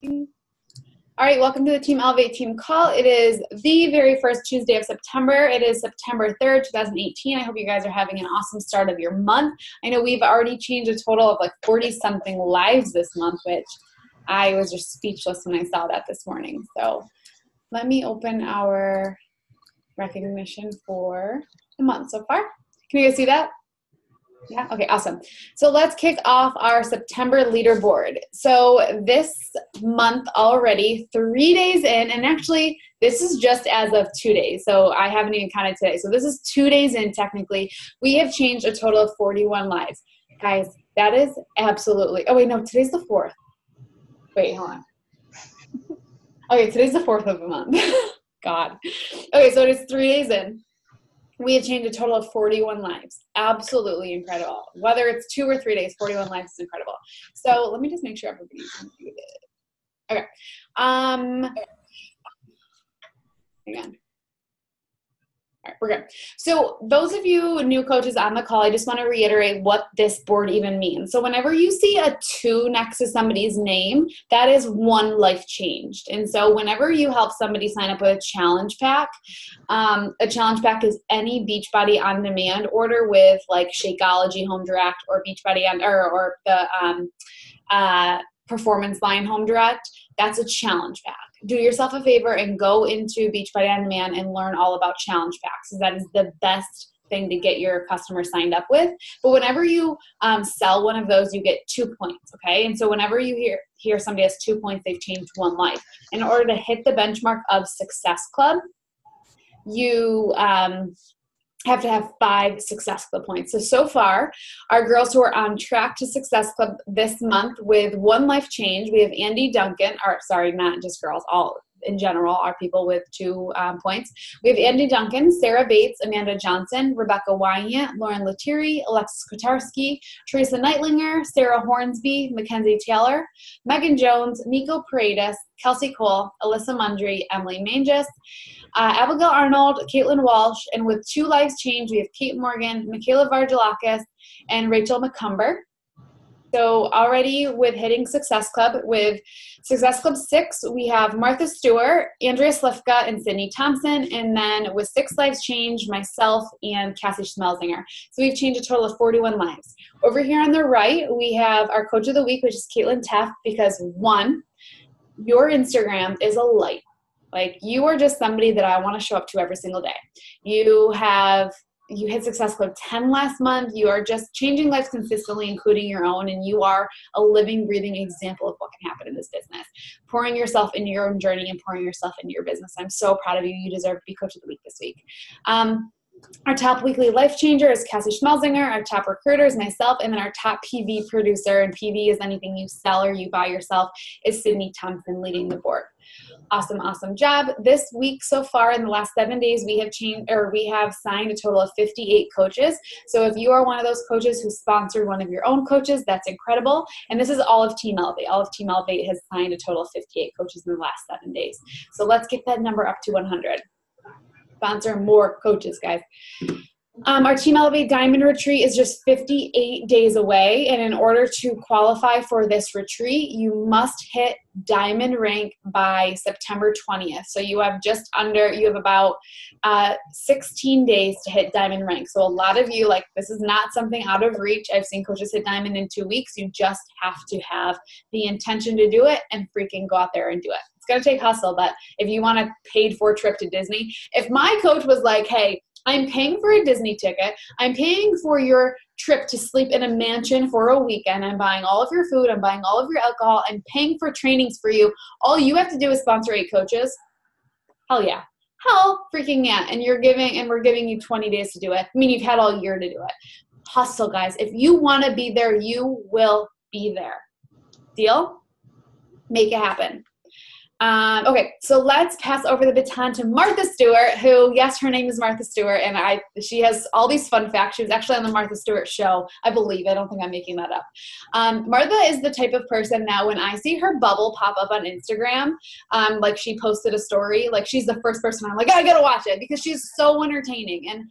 All right, welcome to the Team Elevate team call. It is the very first Tuesday of September. It is September 3rd, 2018. I hope you guys are having an awesome start of your month. I know we've already changed a total of like 40-something lives this month, which I was just speechless when I saw that this morning. So let me open our recognition for the month so far. Can you guys see that? Yeah, okay, awesome. So let's kick off our September leaderboard. So this month already, 3 days in, and actually this is just as of 2 days. So I haven't even counted today. So this is 2 days in technically. We have changed a total of 41 lives. Guys, that is absolutely, oh wait, no, today's the 4th. Wait, hold on. Okay, today's the 4th of the month. God. Okay, so it is 3 days in. We have changed a total of 41 lives. Absolutely incredible. Whether it's 2 or 3 days, 41 lives is incredible. So let me just make sure everybody's muted. Okay. Hang on. All right, we're good. So those of you new coaches on the call, I just want to reiterate what this board even means. So whenever you see a 2 next to somebody's name, that is 1 life changed. And so whenever you help somebody sign up with a challenge pack is any Beachbody on demand order with like Shakeology Home Direct or Beachbody or the Performance Line Home Direct. That's a challenge pack. Do yourself a favor and go into Beachbody On Demand and learn all about challenge packs, because that is the best thing to get your customer signed up with. But whenever you sell one of those, you get 2 points, okay? And so whenever you hear somebody has 2 points, they've changed 1 life. In order to hit the benchmark of Success Club, you have to have 5 Success Club points. So far, our girls who are on track to Success Club this month with 1 life change, we have Andy Duncan, or sorry, not just girls, all in general are people with 2 points. We have Andy Duncan, Sarah Bates, Amanda Johnson, Rebecca Wyant, Lauren Lettieri, Alexis Kotarski, Teresa Neitlinger, Sarah Hornsby, Mackenzie Taylor, Megan Jones, Nico Paredes, Kelsey Cole, Alyssa Mundry, Emily Manges, Abigail Arnold, Caitlin Walsh, and with 2 lives changed, we have Kate Morgan, Michaela Vargelakis, and Rachel McCumber. So already with hitting Success Club, with Success Club 6, we have Martha Stewart, Andrea Slifka, and Sydney Thompson. And then with 6 lives changed, myself and Cassie Schmelzinger. So we've changed a total of 41 lives. Over here on the right, we have our Coach of the Week, which is Caitlin Teff, because 1, your Instagram is a light. Like, you are just somebody that I want to show up to every single day. You hit Success Club 10 last month. You are just changing lives consistently, including your own, and you are a living, breathing example of what can happen in this business. Pouring yourself into your own journey and pouring yourself into your business. I'm so proud of you. You deserve to be Coach of the Week this week. Our top weekly life changer is Cassie Schmelzinger. Our top recruiter is myself. And then our top PV producer, and PV is anything you sell or you buy yourself, is Sydney Thompson, leading the board. Awesome, awesome job. This week so far, in the last 7 days, we have signed a total of 58 coaches. So if you are one of those coaches who sponsored one of your own coaches, that's incredible. And this is all of Team Elevate. All of Team Elevate has signed a total of 58 coaches in the last 7 days. So let's get that number up to 100. Sponsor more coaches, guys. Our Team Elevate Diamond Retreat is just 58 days away, and in order to qualify for this retreat, you must hit Diamond rank by September 20th. So you have about 16 days to hit Diamond rank. So a lot of you, this is not something out of reach. I've seen coaches hit Diamond in 2 weeks. You just have to have the intention to do it and freaking go out there and do it. It's going to take hustle, but if you want a paid-for trip to Disney, if my coach was like, hey, I'm paying for a Disney ticket. I'm paying for your trip to sleep in a mansion for a weekend. I'm buying all of your food. I'm buying all of your alcohol. I'm paying for trainings for you. All you have to do is sponsor 8 coaches. Hell yeah. Hell freaking yeah. And we're giving you 20 days to do it. I mean, you've had all year to do it. Hustle, guys. If you want to be there, you will be there. Deal? Make it happen. Okay, so let's pass over the baton to Martha Stewart, who, yes, her name is Martha Stewart, and she has all these fun facts. She was actually on the Martha Stewart show, I believe. I don't think I'm making that up. Martha is the type of person now, when I see her bubble pop up on Instagram, like she posted a story, like she's the first person I'm like, I gotta watch it, because she's so entertaining. And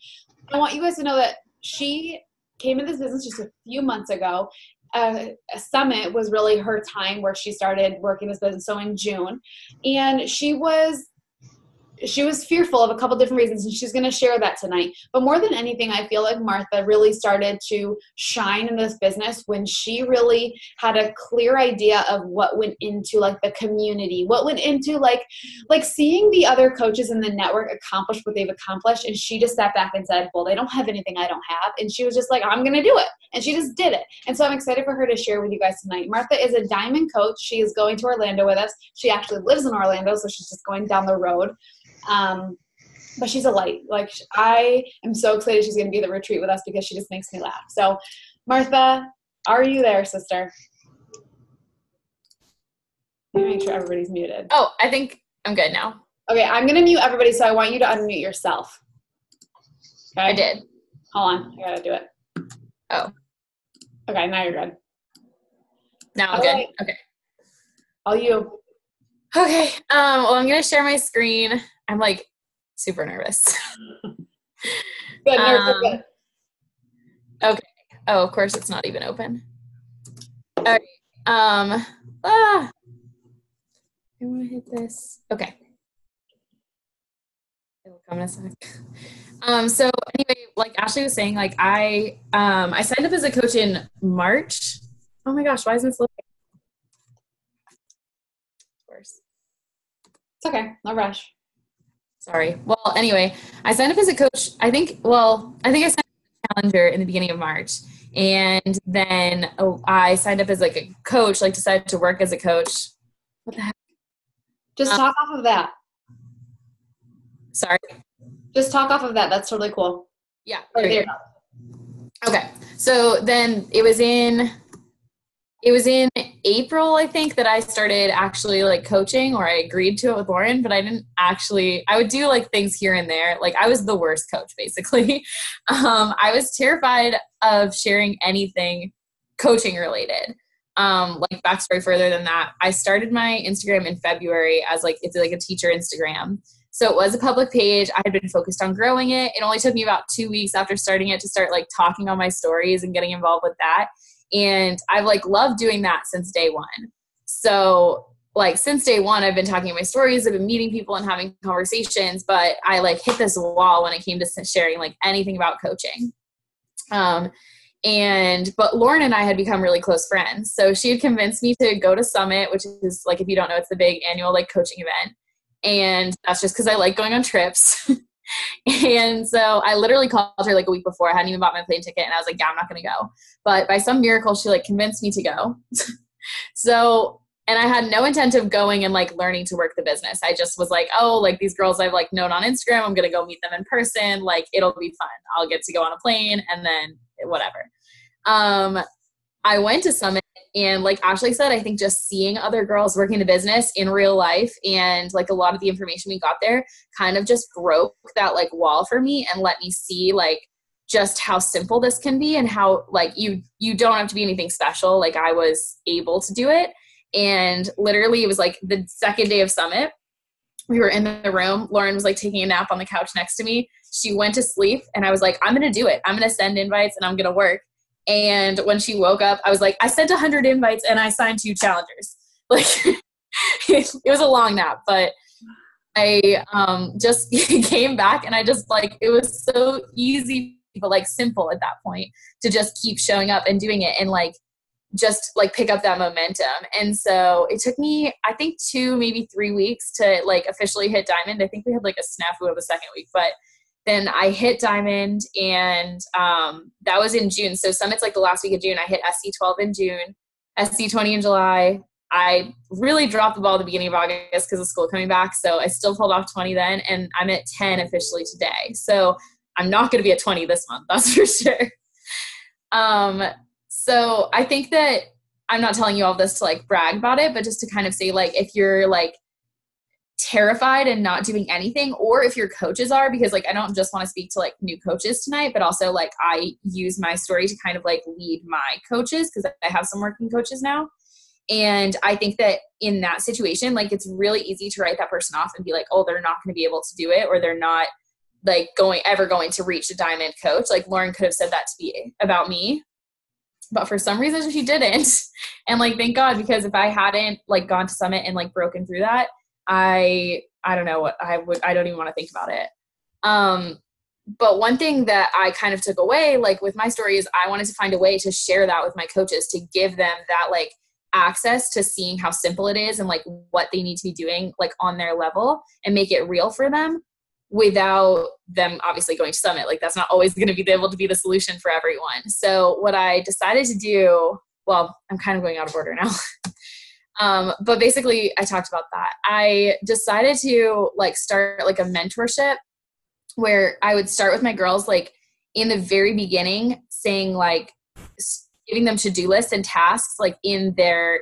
I want you guys to know that she came into this business just a few months ago. a summit was really her time where she started working this business. So in June, and she was fearful of a couple different reasons, and she's going to share that tonight. But more than anything, I feel like Martha really started to shine in this business when she really had a clear idea of what went into like the community, what went into like seeing the other coaches in the network accomplish what they've accomplished. And she just sat back and said, well, they don't have anything I don't have. And she was just like, I'm going to do it. And she just did it. And so I'm excited for her to share with you guys tonight. Martha is a diamond coach. She is going to Orlando with us. She actually lives in Orlando, so she's just going down the road. But she's a light. Like, I am so excited she's going to be at the retreat with us because she just makes me laugh. So, Martha, are you there, sister? Let me make sure everybody's muted. Oh, I think I'm good now. Okay, I'm going to mute everybody, so I want you to unmute yourself. Okay? I did. Hold on. I got to do it. Oh. Okay, now you're good. Now I'm All good. right. Okay. All you. Okay. Well, I'm going to share my screen. I'm like super nervous. Good, good. Okay. Oh, of course it's not even open. All right. I want to hit this. Okay. It'll come in a sec. So anyway, like Ashley was saying, like I signed up as a coach in March. Oh my gosh, why isn't this looking? Of course. It's okay. No rush. Sorry. Well, anyway, I signed up as a coach. I think I signed up as a challenger in the beginning of March. And then I signed up as like a coach, like decided to work as a coach. What the heck? Just talk off of that. Sorry. Just talk off of that. That's totally cool. Yeah. There you go. Okay. So then it was in April, I think, that I started actually like coaching, or I agreed to it with Lauren, but I would do like things here and there. Like I was the worst coach, basically. I was terrified of sharing anything coaching related. Like backstory further than that, I started my Instagram in February as like, it's like a teacher Instagram. So it was a public page. I had been focused on growing it. It only took me about 2 weeks after starting it to start like talking on my stories and getting involved with that. And I've like loved doing that since day one. So like since day one, I've been talking in my stories, I've been meeting people and having conversations, but I like hit this wall when it came to sharing like anything about coaching. But Lauren and I had become really close friends. So she had convinced me to go to Summit, which is like, if you don't know, it's the big annual like coaching event. And that's just because I like going on trips. And so I literally called her like a week before. I hadn't even bought my plane ticket, and I was like, yeah, I'm not going to go. But by some miracle, she like convinced me to go. So, and I had no intent of going and like learning to work the business. I just was like, oh, like these girls I've like known on Instagram, I'm going to go meet them in person. Like it'll be fun. I'll get to go on a plane and then whatever. I went to Summit, and like Ashley said, I think just seeing other girls working the business in real life and like a lot of the information we got there kind of just broke that like wall for me and let me see like just how simple this can be and how like you don't have to be anything special. Like I was able to do it. And literally it was like the second day of Summit. We were in the room. Lauren was like taking a nap on the couch next to me. She went to sleep, and I was like, I'm going to do it. I'm going to send invites and I'm going to work. And when she woke up, I was like, I sent 100 invites and I signed 2 challengers. Like it was a long nap, but I just came back, and I just like, it was so easy, but like simple at that point to just keep showing up and doing it and like, just like pick up that momentum. And so it took me, I think 2, maybe 3 weeks to like officially hit diamond. I think we had like a snafu of the second week, but then I hit diamond, and that was in June. So Summit's like the last week of June. I hit SC12 in June, SC20 in July. I really dropped the ball at the beginning of August because of school coming back. So I still pulled off 20 then, and I'm at 10 officially today. So I'm not going to be at 20 this month. That's for sure. So I think that I'm not telling you all this to like brag about it, but just to kind of say like, if you're like terrified and not doing anything, or if your coaches are, because like I don't just want to speak to like new coaches tonight, but also like I use my story to kind of like lead my coaches because I have some working coaches now. And I think that in that situation, like it's really easy to write that person off and be like, oh, they're not going to be able to do it, or they're not like ever going to reach a diamond coach. Like Lauren could have said that to be about me. but for some reason she didn't. And like, thank God, because if I hadn't like gone to Summit and like broken through that, I don't know what I don't even want to think about it. But one thing that I kind of took away, like with my story, is I wanted to find a way to share that with my coaches, to give them that like access to seeing how simple it is and like what they need to be doing like on their level, and make it real for them without them obviously going to Summit. Like that's not always going to be able to be the solution for everyone. So what I decided to do, well, I'm kind of going out of order now. But basically I talked about that. I decided to like start like a mentorship where I would start with my girls, like in the very beginning, saying like, giving them to-do lists and tasks like at their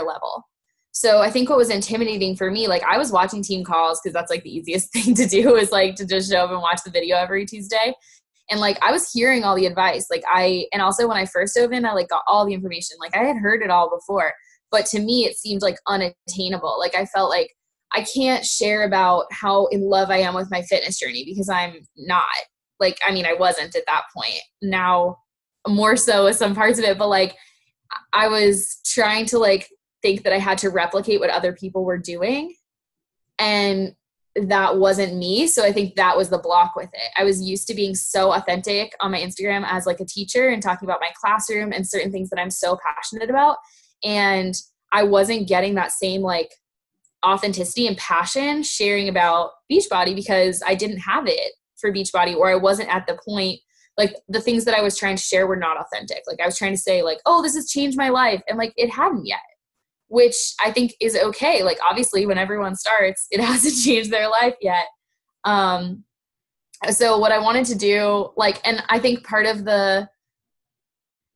level. So I think what was intimidating for me, like I was watching team calls because that's like the easiest thing to do, is like to just show up and watch the video every Tuesday. And like I was hearing all the advice, and also when I first dove in, I like got all the information. Like I had heard it all before, but to me it seemed like unattainable. Like I felt like I can't share about how in love I am with my fitness journey because I'm not. Like, I mean, I wasn't at that point. Now more so with some parts of it, but like I was trying to like think that I had to replicate what other people were doing, and that wasn't me. So I think that was the block with it. I was used to being so authentic on my Instagram as like a teacher and talking about my classroom and certain things that I'm so passionate about. And I wasn't getting that same like authenticity and passion sharing about Beachbody because I didn't have it for Beachbody, or I wasn't at the point, like the things that I was trying to share were not authentic. Like I was trying to say like, oh, this has changed my life. And like it hadn't yet, which I think is okay. Like obviously when everyone starts, it hasn't changed their life yet. So what I wanted to do, like, and I think part of the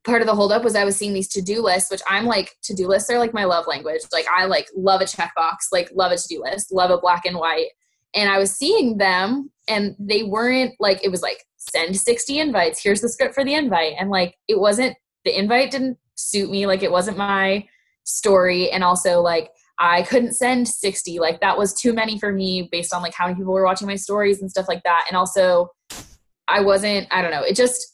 holdup was I was seeing these to-do lists, which I'm like, to-do lists are like my love language. Like I like love a checkbox, like love a to-do list, love a black and white. And I was seeing them and they weren't like, it was like send 60 invites. Here's the script for the invite. And like, it wasn't, the invite didn't suit me. Like it wasn't my story. And also like, I couldn't send 60, like that was too many for me based on like how many people were watching my stories and stuff like that. And also I don't know,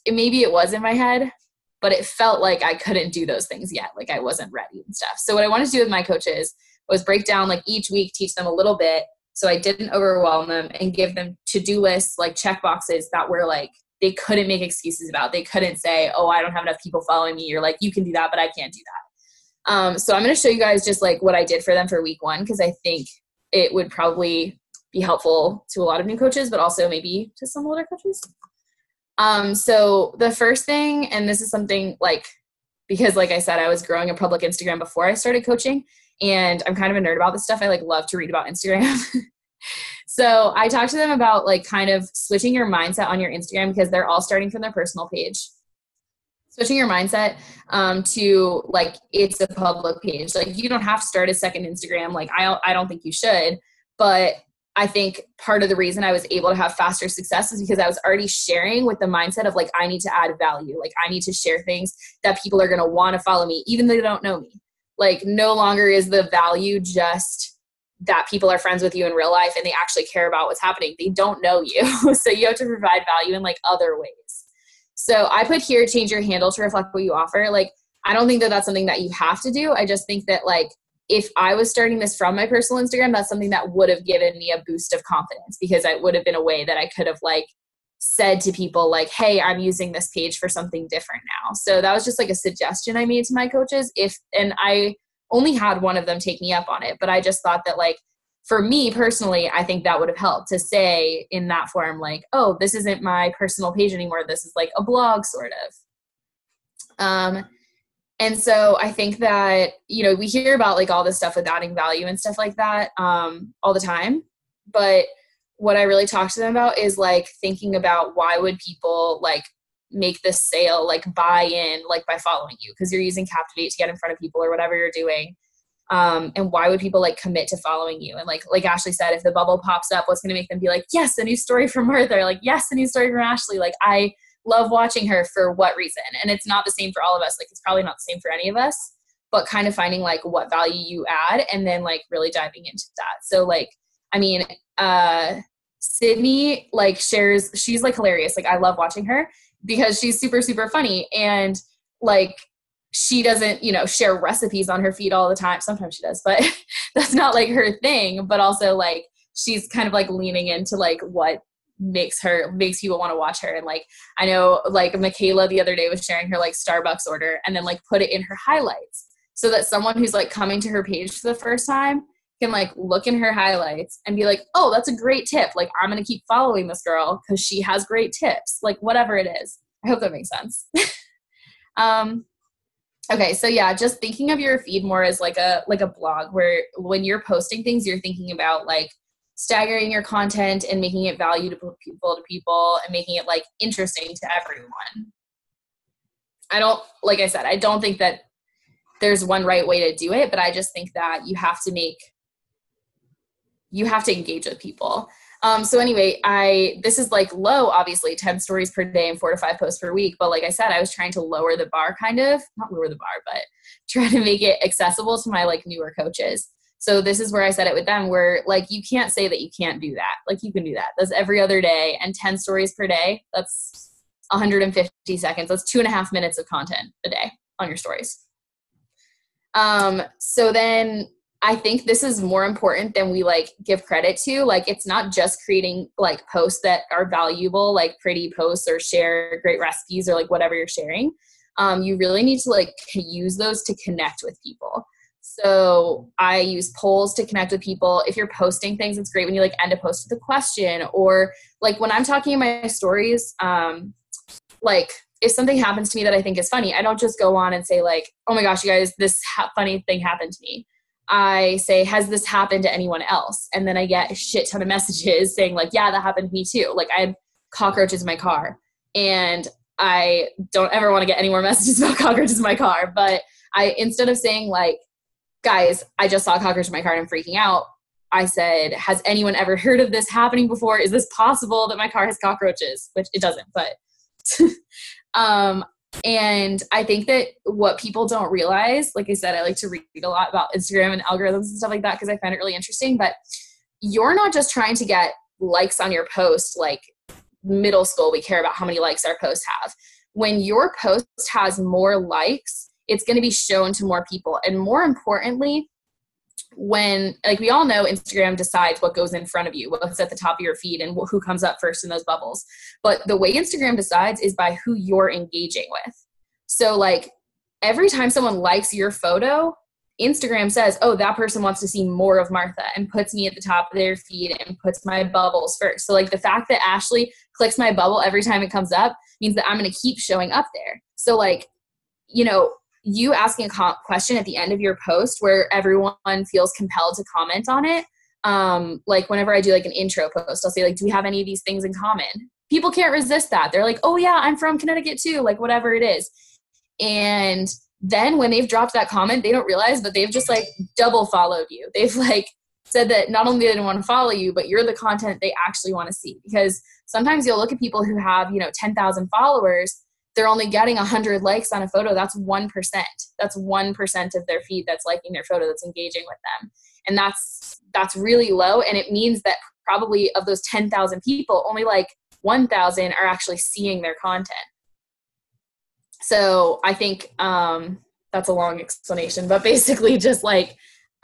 maybe it was in my head, but it felt like I couldn't do those things yet. Like I wasn't ready and stuff. So what I wanted to do with my coaches was break down like each week, teach them a little bit, so I didn't overwhelm them, and give them to-do lists, like check boxes that were like, they couldn't make excuses about. They couldn't say, oh, I don't have enough people following me. You're like, you can do that, but I can't do that. So I'm going to show you guys just like what I did for them for week 1, because I think it would probably be helpful to a lot of new coaches, but also maybe to some older coaches. So the first thing, and this is something like, because like I said, I was growing a public Instagram before I started coaching, and I'm kind of a nerd about this stuff. I like love to read about Instagram. So I talked to them about like kind of switching your mindset on your Instagram, because they're all starting from their personal page. Switching your mindset to like, it's a public page. Like you don't have to start a second Instagram. Like I don't think you should, but I think part of the reason I was able to have faster success is because I was already sharing with the mindset of like, I need to add value. Like I need to share things that people are going to want to follow me, even though they don't know me. Like no longer is the value just that people are friends with you in real life and they actually care about what's happening. They don't know you. So you have to provide value in like other ways. So I put here, change your handle to reflect what you offer. Like, I don't think that that's something that you have to do. I just think that like, if I was starting this from my personal Instagram, that's something that would have given me a boost of confidence, because it would have been a way that I could have like said to people like, hey, I'm using this page for something different now. So that was just like a suggestion I made to my coaches. And I only had one of them take me up on it, but I just thought that like, for me personally, I think that would have helped to say in that form, like, oh, this isn't my personal page anymore. This is like a blog sort of. And so I think that, you know, we hear about like all this stuff with adding value and stuff like that all the time. But what I really talk to them about is like thinking about why would people like make this sale, like buy in, like by following you, because you're using Captivate to get in front of people or whatever you're doing. And why would people like commit to following you? And like Ashley said, if the bubble pops up, what's going to make them be like, yes, a new story from Martha, or like, yes, a new story from Ashley. Like I love watching her for what reason? And it's not the same for all of us. Like it's probably not the same for any of us, but kind of finding like what value you add and then like really diving into that. So like, I mean, Sydney like shares, she's like hilarious. Like I love watching her because she's super, super funny. And like, she doesn't, share recipes on her feed all the time. Sometimes she does, but that's not like her thing. But also like, she's kind of like leaning into like what makes people want to watch her. And like, I know like Michaela the other day was sharing her like Starbucks order and then like put it in her highlights so that someone who's like coming to her page for the first time can like look in her highlights and be like, oh, that's a great tip. Like, I'm going to keep following this girl because she has great tips, like whatever it is. I hope that makes sense. Okay. So yeah, just thinking of your feed more as like a blog where when you're posting things, you're thinking about like staggering your content and making it valuable to people and making it like interesting to everyone. Like I said, I don't think that there's one right way to do it, but I just think that you have to engage with people. So anyway, this is like low, obviously 10 stories per day and 4 to 5 posts per week. But like I said, I was trying to lower the bar not lower the bar, but try to make it accessible to my like newer coaches. So this is where I said it with them where like, you can't say that you can't do that. Like you can do that. That's every other day, and 10 stories per day. That's 150 seconds. That's 2.5 minutes of content a day on your stories. So then I think this is more important than we like give credit to. Like, it's not just creating like posts that are valuable, like pretty posts or share great recipes or like whatever you're sharing. You really need to like use those to connect with people. So I use polls to connect with people. If you're posting things, it's great when you like end a post with a question, or like when I'm talking in my stories, like if something happens to me that I think is funny, I don't just go on and say like, oh my gosh, you guys, this funny thing happened to me. I say, has this happened to anyone else? And then I get a shit ton of messages saying like, yeah, that happened to me too. Like, I had cockroaches in my car, and I don't ever want to get any more messages about cockroaches in my car. But instead of saying like, guys, I just saw a cockroach in my car and I'm freaking out, I said, has anyone ever heard of this happening before? Is this possible that my car has cockroaches? Which it doesn't, but and I think that what people don't realize, like I said, I like to read a lot about Instagram and algorithms and stuff like that because I find it really interesting, but you're not just trying to get likes on your post. Like middle school, we care about how many likes our posts have. When your post has more likes, it's going to be shown to more people. And more importantly, when, like, we all know Instagram decides what goes in front of you, what's at the top of your feed and who comes up first in those bubbles. But the way Instagram decides is by who you're engaging with. So like every time someone likes your photo, Instagram says, oh, that person wants to see more of Martha, and puts me at the top of their feed and puts my bubbles first. So like the fact that Ashley clicks my bubble every time it comes up means that I'm going to keep showing up there. So like, you know, you asking a question at the end of your post where everyone feels compelled to comment on it. Like whenever I do like an intro post, I'll say like, do we have any of these things in common? People can't resist that. They're like, oh yeah, I'm from Connecticut too. Like whatever it is. And then when they've dropped that comment, they don't realize, but they've just like double followed you. They've like said that not only do they want to follow you, but you're the content they actually want to see. Because sometimes you'll look at people who have, 10,000 followers, they're only getting 100 likes on a photo. That's 1%. That's 1% of their feed that's liking their photo, that's engaging with them. And that's really low. And it means that probably of those 10,000 people, only like 1,000 are actually seeing their content. So I think that's a long explanation, but basically just like,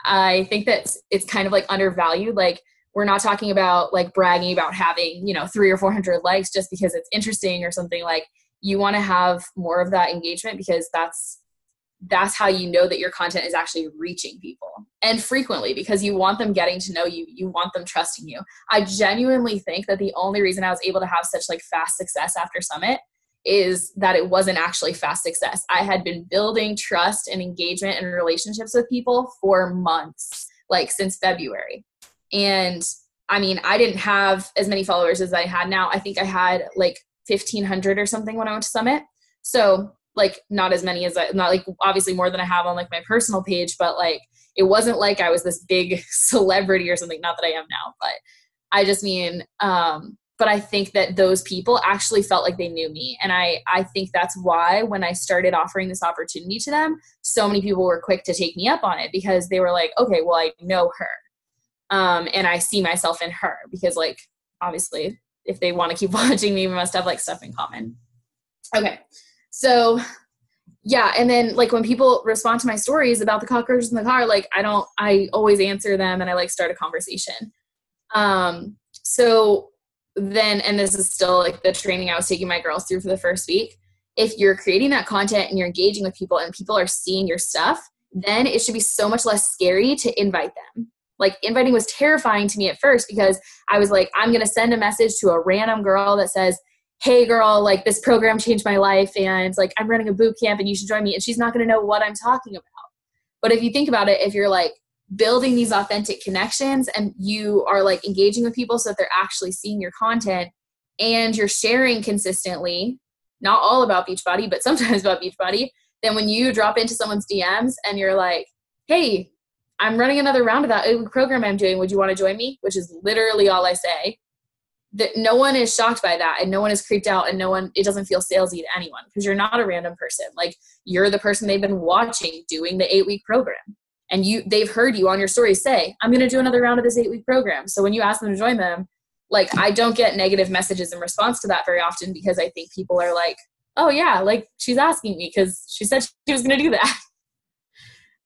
I think that it's kind of like undervalued. Like we're not talking about like bragging about having, 300 or 400 likes just because it's interesting or something. Like you want to have more of that engagement because that's how you know that your content is actually reaching people, and frequently, because you want them getting to know you. You want them trusting you. I genuinely think that the only reason I was able to have such like fast success after Summit is that it wasn't actually fast success. I had been building trust and engagement and relationships with people for months, like since February. And I mean, I didn't have as many followers as I had now. I think I had like 1,500 or something when I went to Summit. So like not as many as not like obviously more than I have on like my personal page, but like it wasn't like I was this big celebrity or something. Not that I am now, but I just mean, but I think that those people actually felt like they knew me. And I think that's why when I started offering this opportunity to them, so many people were quick to take me up on it because they were like, okay, well, I know her. And I see myself in her because like, obviously if they want to keep watching me, we must have like stuff in common. Okay. So yeah. And then like when people respond to my stories about the cockroaches in the car, like I always answer them and I like start a conversation. So then, and this is still like the training I was taking my girls through for the first week. If you're creating that content and you're engaging with people and people are seeing your stuff, then it should be so much less scary to invite them. Like inviting was terrifying to me at first because I was like, I'm going to send a message to a random girl that says, hey girl, like this program changed my life and like I'm running a boot camp and you should join me. And she's not going to know what I'm talking about. But if you think about it, if you're like building these authentic connections and you are like engaging with people so that they're actually seeing your content and you're sharing consistently, not all about Beachbody, but sometimes about Beachbody, then when you drop into someone's DMs and you're like, hey, I'm running another round of that program I'm doing. Would you want to join me? Which is literally all I say. That no one is shocked by that and no one is creeped out and it doesn't feel salesy to anyone because you're not a random person. Like you're the person they've been watching doing the 8-week program. And they've heard you on your story say, I'm going to do another round of this 8-week program. So when you ask them to join them, like I don't get negative messages in response to that very often because I think people are like, oh yeah, like she's asking me because she said she was going to do that.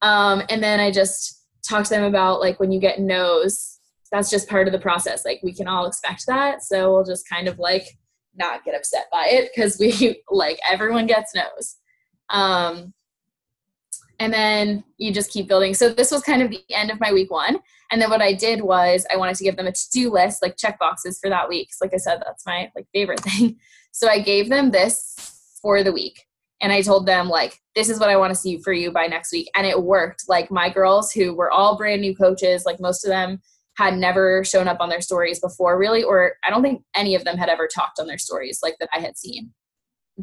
And then I just talk to them about like when you get no's, that's just part of the process. Like we can all expect that. So we'll just kind of like not get upset by it because we like everyone gets no's. And then you just keep building. So this was kind of the end of my week 1. And then what I did was I wanted to give them a to-do list, like check boxes for that week. So like I said, that's my like favorite thing. So I gave them this for the week. And I told them like, this is what I want to see for you by next week. And it worked. Like my girls who were all brand new coaches, like most of them had never shown up on their stories before really, or I don't think any of them had ever talked on their stories like that I had seen.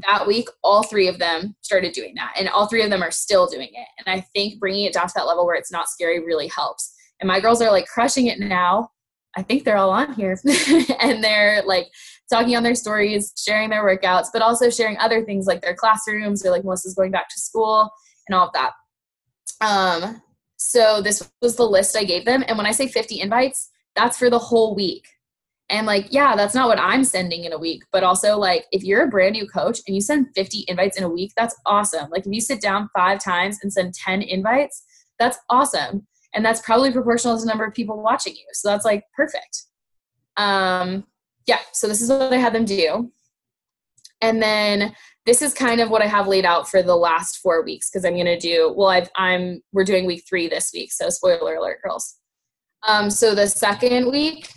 That week, all 3 of them started doing that. And all 3 of them are still doing it. And I think bringing it down to that level where it's not scary really helps. And my girls are like crushing it now. I think they're all on here. And they're like talking on their stories, sharing their workouts, but also sharing other things like their classrooms or like Melissa's going back to school and all of that. So this was the list I gave them. And when I say 50 invites, that's for the whole week. And like, yeah, that's not what I'm sending in a week, but also like if you're a brand new coach and you send 50 invites in a week, that's awesome. Like if you sit down 5 times and send 10 invites, that's awesome. And that's probably proportional to the number of people watching you. So that's like perfect. Yeah. So this is what I had them do. And then this is kind of what I have laid out for the last 4 weeks. Cause I'm going to do, we're doing week 3 this week. So spoiler alert, girls. So the second week,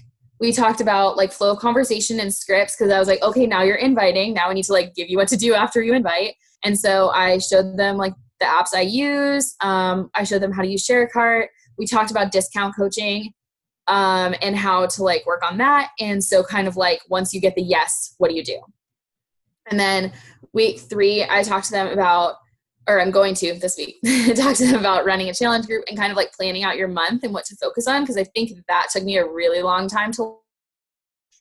we talked about like flow of conversation and scripts because I was like, okay, now you're inviting. Now I need to like give you what to do after you invite. And so I showed them like the apps I use. I showed them how to use ShareCart. We talked about discount coaching and how to like work on that. And so kind of like once you get the yes, what do you do? And then week 3, I talked to them about, or I'm going to this week, talk to them about running a challenge group and kind of like planning out your month and what to focus on. Cause I think that took me a really long time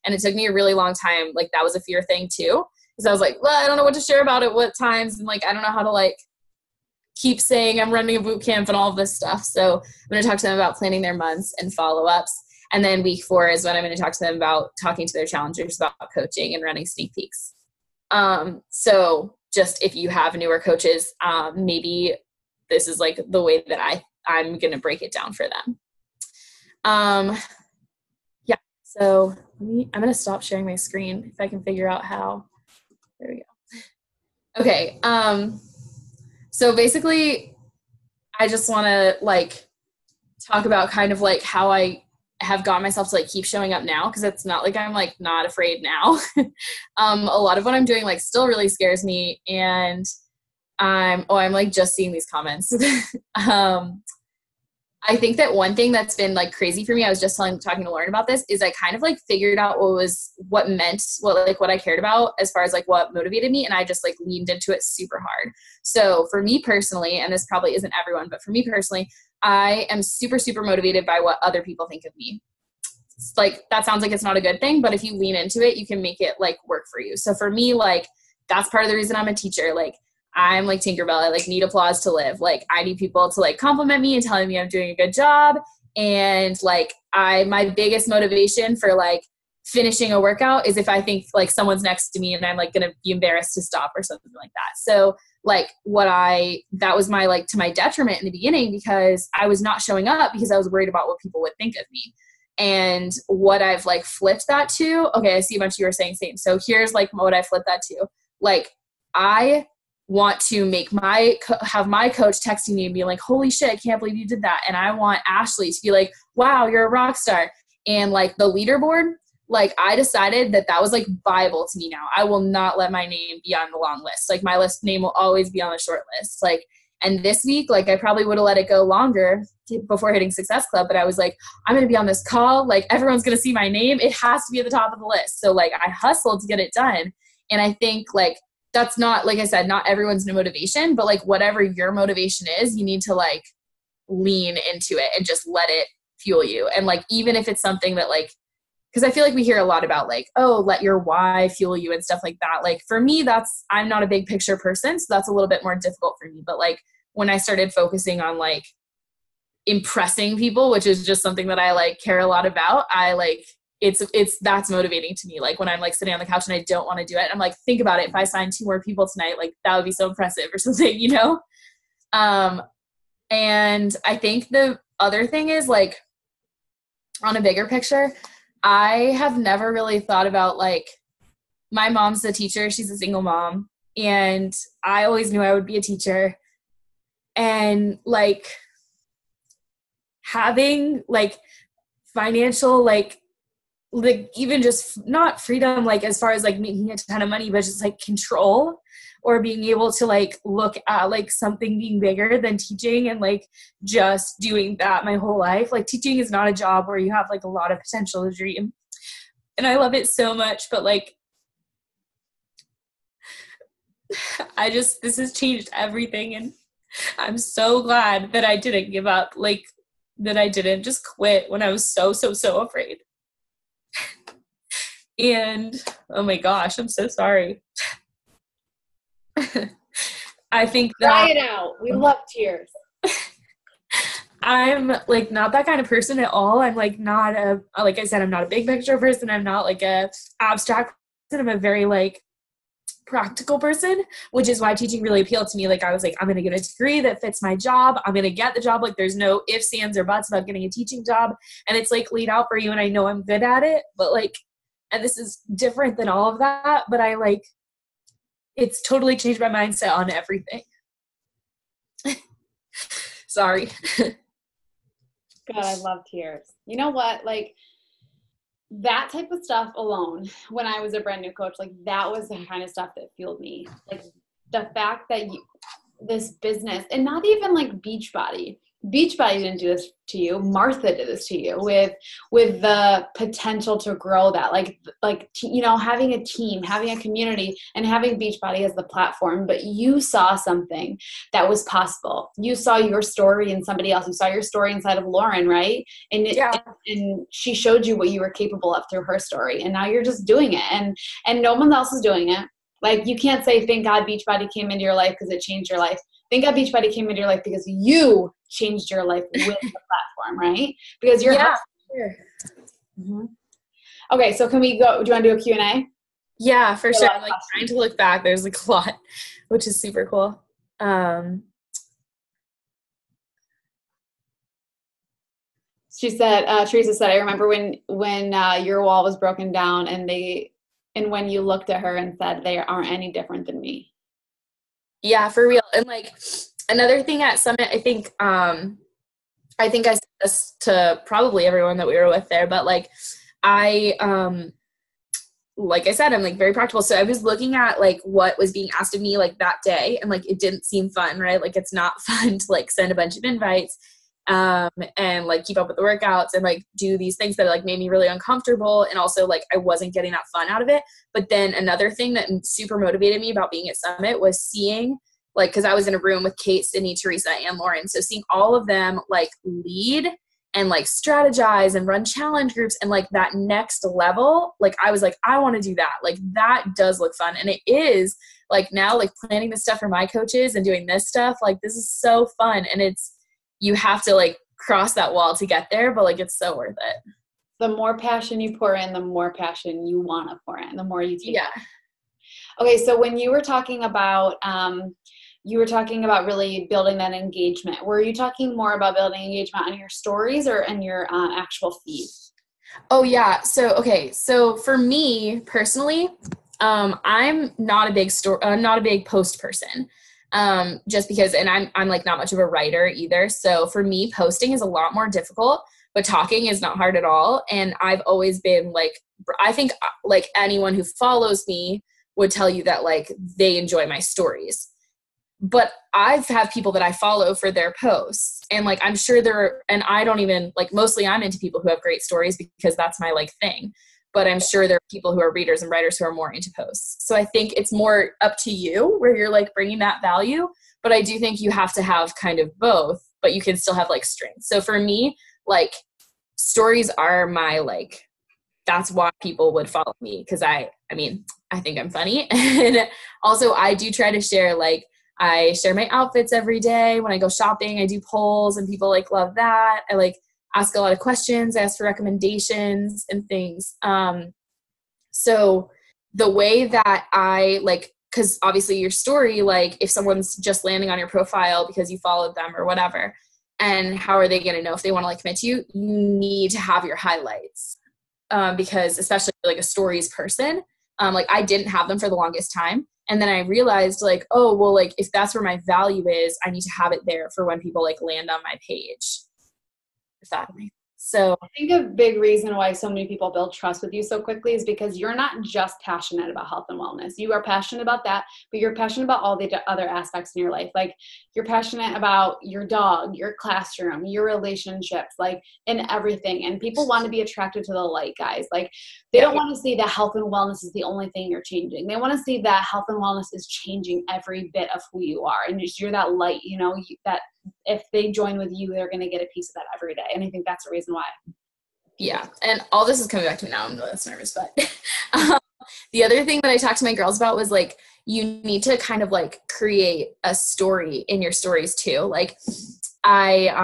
and it took me a really long time. Like that was a fear thing too. Cause I was like, well, I don't know what to share about it, what times. And like, I don't know how to like keep saying I'm running a boot camp and all of this stuff. So I'm going to talk to them about planning their months and follow-ups. And then week 4 is when I'm going to talk to them about talking to their challengers about coaching and running sneak peeks. So just if you have newer coaches, maybe this is like the way that I'm going to break it down for them. Yeah. So I'm going to stop sharing my screen if I can figure out how. There we go. Okay. So basically I just want to like talk about kind of like how I have got myself to like keep showing up now. Cause it's not like I'm like not afraid now. A lot of what I'm doing like still really scares me. And I'm like just seeing these comments. I think that one thing that's been like crazy for me, I was just talking to Lauren about this, is I kind of like figured out what I cared about as far as like what motivated me. And I just like leaned into it super hard. So for me personally, and this probably isn't everyone, but for me personally, I am super, super motivated by what other people think of me. It's like, that sounds like it's not a good thing, but if you lean into it, you can make it like work for you. So for me, like, that's part of the reason I'm a teacher. Like, I'm like Tinkerbell. I like need applause to live. Like I need people to like compliment me and telling me I'm doing a good job. And like my biggest motivation for like finishing a workout is if I think like someone's next to me and I'm like going to be embarrassed to stop or something like that. So like that was my, like, to my detriment in the beginning, because I was not showing up because I was worried about what people would think of me. And what I've like flipped that to, okay, I see a bunch of you are saying same. So here's like what I flipped that to. Like, I want to have my coach texting me and be like, holy shit, I can't believe you did that. And I want Ashley to be like, wow, you're a rock star. And like the leaderboard, like I decided that was like Bible to me now. I will not let my name be on the long list. Like my name will always be on the short list. Like, and this week, like I probably would have let it go longer before hitting Success Club, but I was like, I'm going to be on this call. Like everyone's going to see my name. It has to be at the top of the list. So like I hustled to get it done. And I think like that's not, like I said, not everyone's motivation, but like whatever your motivation is, you need to like lean into it and just let it fuel you. And like, even if it's something that like, because I feel like we hear a lot about like, oh, let your why fuel you and stuff like that. Like for me, I'm not a big picture person, so that's a little bit more difficult for me. But like when I started focusing on like impressing people, which is just something that I like care a lot about, I like that's motivating to me. Like when I'm like sitting on the couch and I don't want to do it, I'm like, think about it. If I signed 2 more people tonight, like that would be so impressive or something, you know? And I think the other thing is like on a bigger picture, I have never really thought about like, my mom's a teacher. She's a single mom. And I always knew I would be a teacher. And like having like financial, like even just not freedom, like as far as like making a ton of money, but just like control, or being able to like look at like something being bigger than teaching and like just doing that my whole life. Like teaching is not a job where you have like a lot of potential to dream. And I love it so much, but like, this has changed everything. And I'm so glad that I didn't give up, like that I didn't just quit when I was so afraid. And oh my gosh, I'm so sorry. I think that cry it out. We love tears. I'm like not that kind of person at all. I'm like not like I said, I'm not a big picture person. I'm not like a abstract person. I'm a very like practical person, which is why teaching really appealed to me. Like I was like, I'm going to get a degree that fits my job. I'm going to get the job. Like there's no ifs, ands, or buts about getting a teaching job. And it's like laid out for you. And I know I'm good at it, but like, and this is different than all of that, but I like, it's totally changed my mindset on everything. Sorry. God, I love tears. You know what? Like that type of stuff alone, when I was a brand new coach, like that was the kind of stuff that fueled me. Like the fact that this business, and not even like Beachbody didn't do this to you. Martha did this to you with the potential to grow that, you know, having a team, having a community, and having Beachbody as the platform. But you saw something that was possible. You saw your story in somebody else. You saw your story inside of Lauren, right? And and she showed you what you were capable of through her story. And now you're just doing it, and no one else is doing it. Like you can't say, thank God Beachbody came into your life because it changed your life. Thank God Beachbody came into your life because you changed your life with the platform, right? Because you're sure. Mm-hmm. Okay, so can we go? Do you want to do a Q&A? Yeah, for sure. I'm like trying to look back. There's like a lot, which is super cool. She said, Teresa said, I remember when your wall was broken down and when you looked at her and said, they aren't any different than me. Yeah, for real. And like another thing at Summit, I think I said this to probably everyone that we were with there, but like like I said, I'm like very practical. So I was looking at like what was being asked of me like that day, and like it didn't seem fun, right? Like it's not fun to like send a bunch of invites and like keep up with the workouts and like do these things that like made me really uncomfortable. And also like I wasn't getting that fun out of it. But then another thing that super motivated me about being at Summit was seeing like, cause I was in a room with Kate, Sydney, Teresa, and Lauren. So seeing all of them like lead and like strategize and run challenge groups and like that next level, like I was like, I want to do that. Like that does look fun. And it is like now like planning this stuff for my coaches and doing this stuff, like this is so fun. And you have to like cross that wall to get there, but like it's so worth it. The more passion you pour in, the more passion you want to pour in, the more you take. Yeah. Okay, so when you were talking about you were talking about really building that engagement. Were you talking more about building engagement on your stories or in your actual feed? Oh yeah. So for me personally, I'm not a big post person. Just because, and I'm like not much of a writer either. So for me, posting is a lot more difficult, but talking is not hard at all. And I've always been like, I think like anyone who follows me would tell you that like they enjoy my stories. But I've had people that I follow for their posts, and like I'm sure and I don't even like, mostly I'm into people who have great stories because that's my like thing, but I'm sure there are people who are readers and writers who are more into posts. So I think it's more up to you where you're like bringing that value, but I do think you have to have kind of both, but you can still have like strengths. So for me, like stories are my like, that's why people would follow me, because I mean I think I'm funny. And also I do try to share, like I share my outfits every day. When I go shopping, I do polls and people like love that. I like ask a lot of questions, I ask for recommendations and things. So the way that I like, because obviously your story, like if someone's just landing on your profile because you followed them or whatever, and how are they going to know if they want to like commit to you? You need to have your highlights. Because especially like a stories person, like I didn't have them for the longest time. And then I realized like, oh, well, like if that's where my value is, I need to have it there for when people like land on my page. If that makes sense. So I think a big reason why so many people build trust with you so quickly is because you're not just passionate about health and wellness. You are passionate about that, but you're passionate about all the other aspects in your life. Like you're passionate about your dog, your classroom, your relationships, like in everything. And people want to be attracted to the light, guys. Like they don't want to see that health and wellness is the only thing you're changing. They want to see that health and wellness is changing every bit of who you are. And you're that light, you know, that if they join with you, they're going to get a piece of that every day. And I think that's the reason why. Yeah. And all this is coming back to me now. I'm less nervous, but the other thing that I talked to my girls about was like, you need to kind of like create a story in your stories too. Like I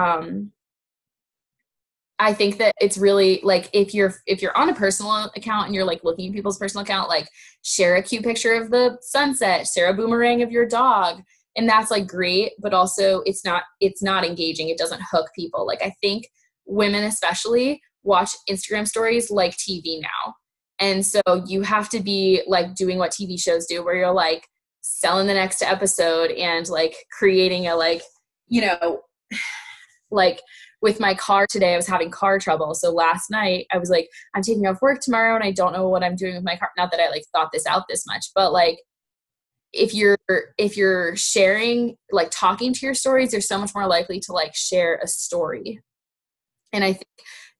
think that it's really like, if you're on a personal account and you're like looking at people's personal account, like share a cute picture of the sunset, share a boomerang of your dog. And that's like great, but also it's not engaging. It doesn't hook people. Like I think women especially watch Instagram stories like TV now. And so you have to be like doing what TV shows do, where you're like selling the next episode and like creating a like, you know, like with my car today, I was having car trouble. So last night I was like, I'm taking off work tomorrow and I don't know what I'm doing with my car. Not that I like thought this out this much, but like, if you're sharing, like talking to your stories, you're so much more likely to like share a story. And I think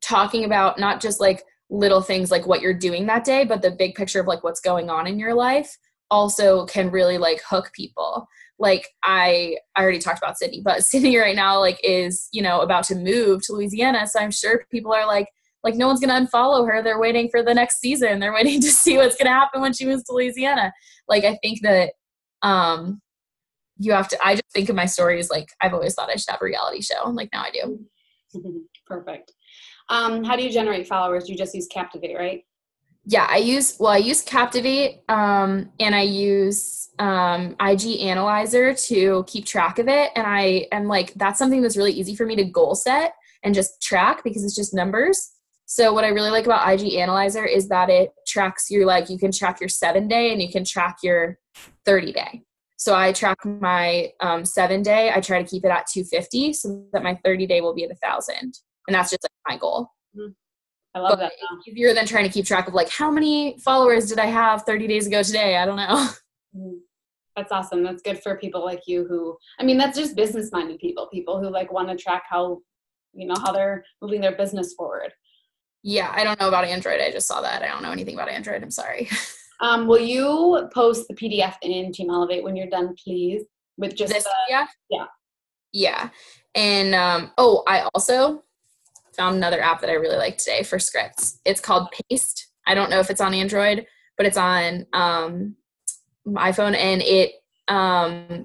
talking about not just like little things like what you're doing that day, but the big picture of like what's going on in your life also can really like hook people. Like I already talked about Sydney, but Sydney right now like is, you know, about to move to Louisiana. So I'm sure people are like no one's going to unfollow her. They're waiting for the next season. They're waiting to see what's going to happen when she moves to Louisiana. Like I think that I just think of my stories like I've always thought I should have a reality show. Like now I do. Perfect. How do you generate followers? You just use Captivate, right? Yeah, I use Captivate, and I use IG Analyzer to keep track of it. And I am like, that's something that's really easy for me to goal set and just track because it's just numbers. So what I really like about IG Analyzer is that it tracks your, like, you can track your 7-day and you can track your 30-day. So I track my 7-day. I try to keep it at 250 so that my 30-day will be at 1,000. And that's just like my goal. I love that. It's easier than trying to keep track of like, how many followers did I have 30 days ago today? I don't know. That's awesome. That's good for people like you who, I mean, that's just business-minded people who like want to track how, you know, how they're moving their business forward. Yeah, I don't know about Android. I just saw that. I don't know anything about Android. I'm sorry. Will you post the PDF in Team Elevate when you're done, please? With just this PDF? Yeah. Yeah. And I also found another app that I really like today for scripts. It's called Paste. I don't know if it's on Android, but it's on iPhone, and it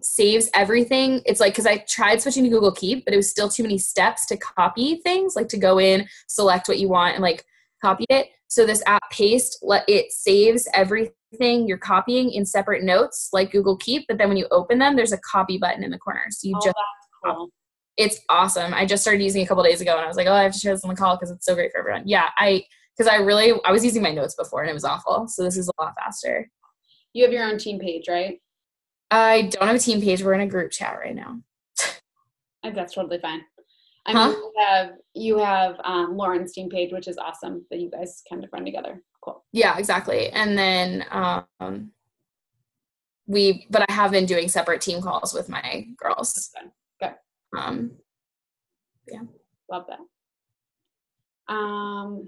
saves everything. It's like, because I tried switching to Google Keep, but it was still too many steps to copy things, like to go in, select what you want, and like copied it. So this app Paste, it saves everything you're copying in separate notes like Google Keep, but then when you open them, therethere's a copy button in the corner. So you just that's cool. It's awesome. I just started using it a couple days ago and I was like, oh, I have to share this on the call because it's so great for everyone. Yeah, I was using my notes before and it was awful. So this is a lot faster. You have your own team page, right? I don't have a team page. We're in a group chat right now. That's totally fine. I mean, you have Lauren's team page, which is awesome that you guys kind of run together. Cool. Yeah, exactly. And then but I have been doing separate team calls with my girls. Okay. Yeah. Love that.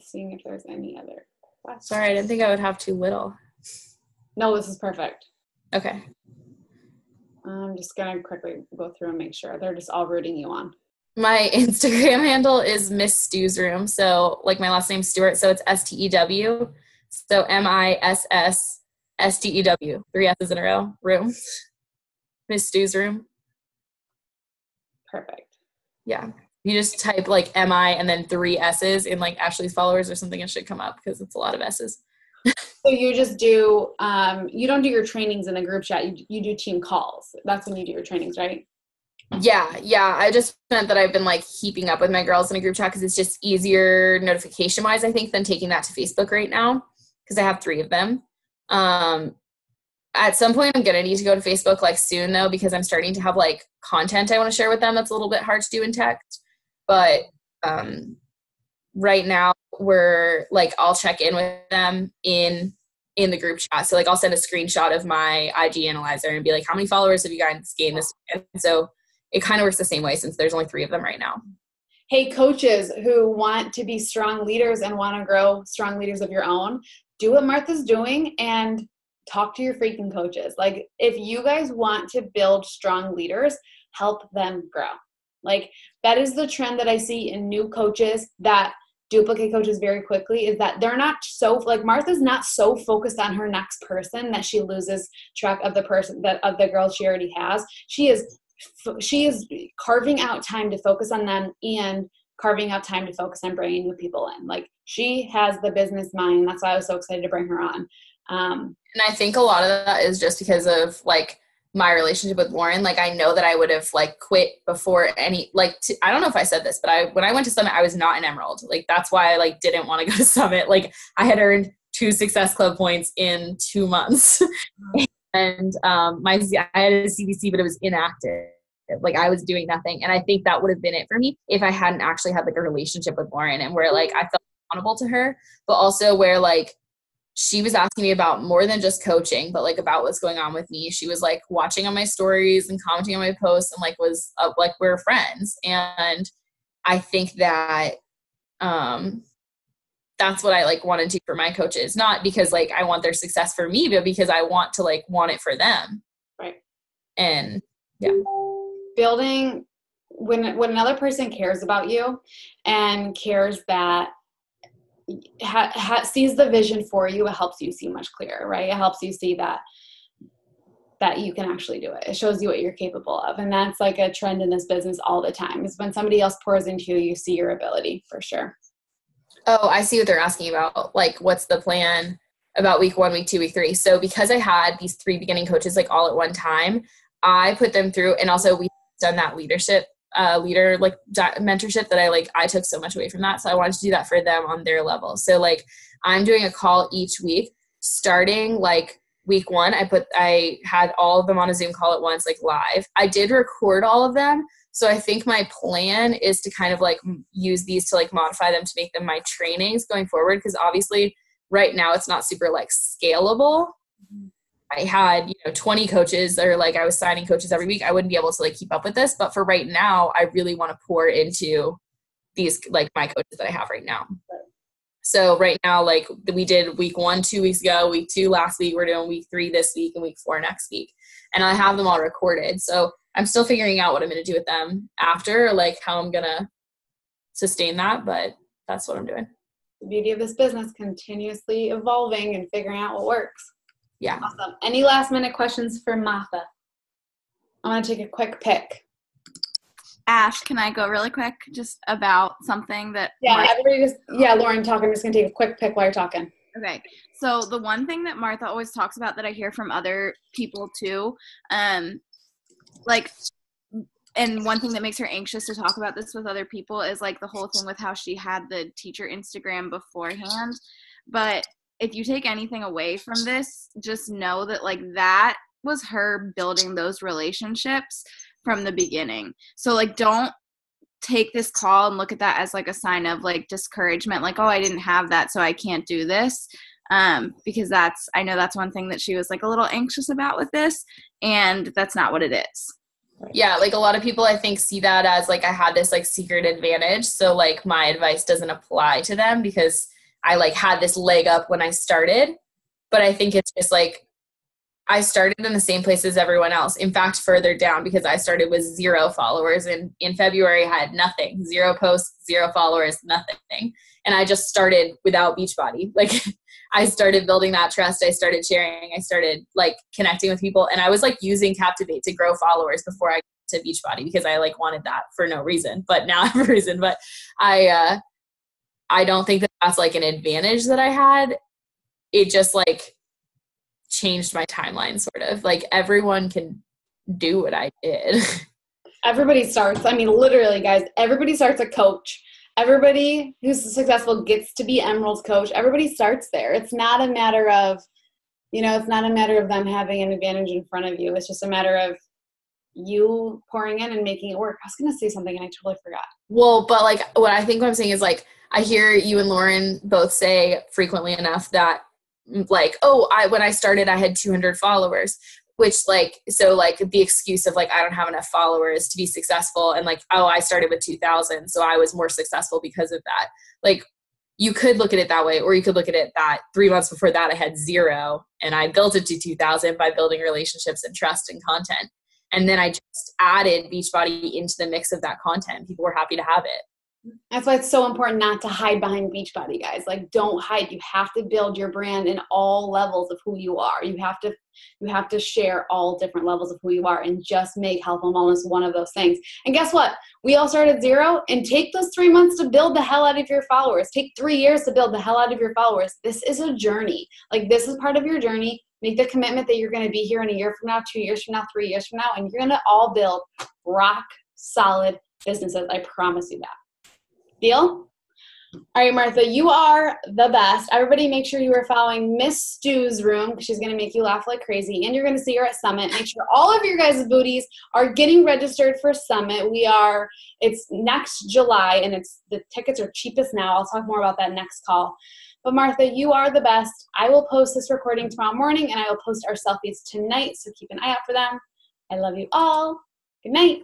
Seeing if there's any other questions. Sorry, I didn't think I would have too little. No, this is perfect. Okay. I'm just going to quickly go through and make sure they're just all rooting you on. My Instagram handle is Miss Stew's Room. So like my last name's Stewart. So it's STEW. So MISSSTEW. 3 S's in a row. Room. Miss Stew's Room. Perfect. Yeah. You just type like MI and then 3 S's in like Ashley's followers or something. It should come up because it's a lot of S's. So you just do, you don't do your trainings in the group chat. You do team calls. That's when you do your trainings, right? Yeah. I just meant that I've been like keeping up with my girls in a group chat because it's just easier notification wise, I think, than taking that to Facebook right now because I have 3 of them. At some point I'm going to need to go to Facebook like soon though, because I'm starting to have like content I want to share with them. That's a little bit hard to do in text, but right now we're like, I'll check in with them in the group chat. So like I'll send a screenshot of my IG analyzer and be like, how many followers have you guys gained this weekend? So it kind of works the same way since there's only 3 of them right now. Hey, coaches who want to be strong leaders and want to grow strong leaders of your own, do what Martha's doing and talk to your freaking coaches. Like if you guys want to build strong leaders, help them grow. Like that is the trend that I see in new coaches that duplicate coaches very quickly, is that they're not so, like Martha's not so focused on her next person that she loses track of the person that of the girl she already has. She is carving out time to focus on them and carving out time to focus on bringing new people in. Like she has the business mind. That's why I was so excited to bring her on. And I think a lot of that is just because of like my relationship with Lauren. Like I know that I would have like quit before any, like, I don't know if I said this, but when I went to Summit, I was not an Emerald. Like that's why I like didn't want to go to Summit. Like I had earned 2 Success Club points in 2 months. And I had a CBC, but it was inactive. Like I was doing nothing. And I think that would have been it for me if I hadn't actually had like a relationship with Lauren and where like I felt accountable to her, but also where like she was asking me about more than just coaching, but like about what's going on with me. She was like watching on my stories and commenting on my posts and like was like, we're friends. And I think that that's what I like want to do for my coaches, not because like I want their success for me, but because I want it for them. Right. And yeah. Building when another person cares about you and cares that sees the vision for you, it helps you see much clearer, right? It helps you see that you can actually do it. It shows you what you're capable of. And that's like a trend in this business all the time, is when somebody else pours into you, you see your ability for sure. Oh, I see what they're asking about. Like, what's the plan about week 1, week 2, week 3? So because I had these 3 beginning coaches like all at one time, I put them through, and also we've done that mentorship that I took so much away from that. So I wanted to do that for them on their level. So like I'm doing a call each week starting like week 1. I had all of them on a Zoom call at once, like live. I did record all of them. So I think my plan is to kind of like use these to like modify them to make them my trainings going forward. Cause obviously right now it's not super like scalable. I had, 20 coaches, or like I was signing coaches every week. I wouldn't be able to like keep up with this, but for right now, I really want to pour into these, like my coaches that I have right now. So right now, like we did week 1, 2 weeks ago, week 2 last week, we're doing week 3 this week and week 4 next week. And I have them all recorded. So I'm still figuring out what I'm going to do with them after, like how I'm going to sustain that, but that's what I'm doing. The beauty of this business, continuously evolving and figuring out what works. Yeah. Awesome. Any last minute questions for Martha? I want to take a quick pick. Ash, can I go really quick just about something that Yeah, everybody Lauren, talk. I'm just going to take a quick pick while you're talking. Okay. So the one thing that Martha always talks about that I hear from other people too, like, and one thing that makes her anxious to talk about this with other people is like the whole thing with how she had the teacher Instagram beforehand. But if you take anything away from this, just know that like that was her building those relationships from the beginning. So like don't take this call and look at that as like a sign of like discouragement, like, oh, I didn't have that, so I can't do this. Because I know that's one thing that she was like a little anxious about with this, and that's not what it is. Yeah, like a lot of people I think see that as like I had this like secret advantage. So like my advice doesn't apply to them because I like had this leg up when I started. But I think it's just like I started in the same place as everyone else. In fact, further down because I started with 0 followers. And in February, I had nothing, 0 posts, 0 followers, nothing. And I just started without Beachbody. Like I started building that trust. I started sharing. I started like connecting with people. And I was like using Captivate to grow followers before I got to Beachbody because I like wanted that for no reason. But now I have a reason. But I don't think that that's like an advantage that I had. It just like changed my timeline sort of. Like everyone can do what I did. Everybody starts, I mean, literally, guys, everybody starts a coach. Everybody who's successful gets to be Emerald's coach. Everybody starts there. It's not a matter of, it's not a matter of them having an advantage in front of you. It's just a matter of you pouring in and making it work. I was going to say something and I totally forgot. Well, but like what I'm saying is like, I hear you and Lauren both say frequently enough that like, oh, when I started, I had 200 followers, which like, so like the excuse of like, I don't have enough followers to be successful. And like, oh, I started with 2,000. So I was more successful because of that. Like you could look at it that way, or you could look at it that 3 months before that I had 0 and I built it to 2,000 by building relationships and trust and content. And then I just added Beachbody into the mix of that content. People were happy to have it. That's why it's so important not to hide behind Beachbody, guys. Like, don't hide. You have to build your brand in all levels of who you are. You have to share all different levels of who you are and just make health and wellness one of those things. And guess what? We all start at 0 and take those 3 months to build the hell out of your followers. Take 3 years to build the hell out of your followers. This is a journey. Like, this is part of your journey. Make the commitment that you're going to be here in a year from now, 2 years from now, 3 years from now, and you're going to all build rock solid businesses. I promise you that. Deal? All right, Martha, you are the best. Everybody make sure you are following Miss Stu's room because she's going to make you laugh like crazy, and you're going to see her at Summit. Make sure all of your guys' booties are getting registered for Summit. It's next July, and the tickets are cheapest now. I'll talk more about that next call. But Martha, you are the best. I will post this recording tomorrow morning, and I will post our selfies tonight, so keep an eye out for them. I love you all. Good night.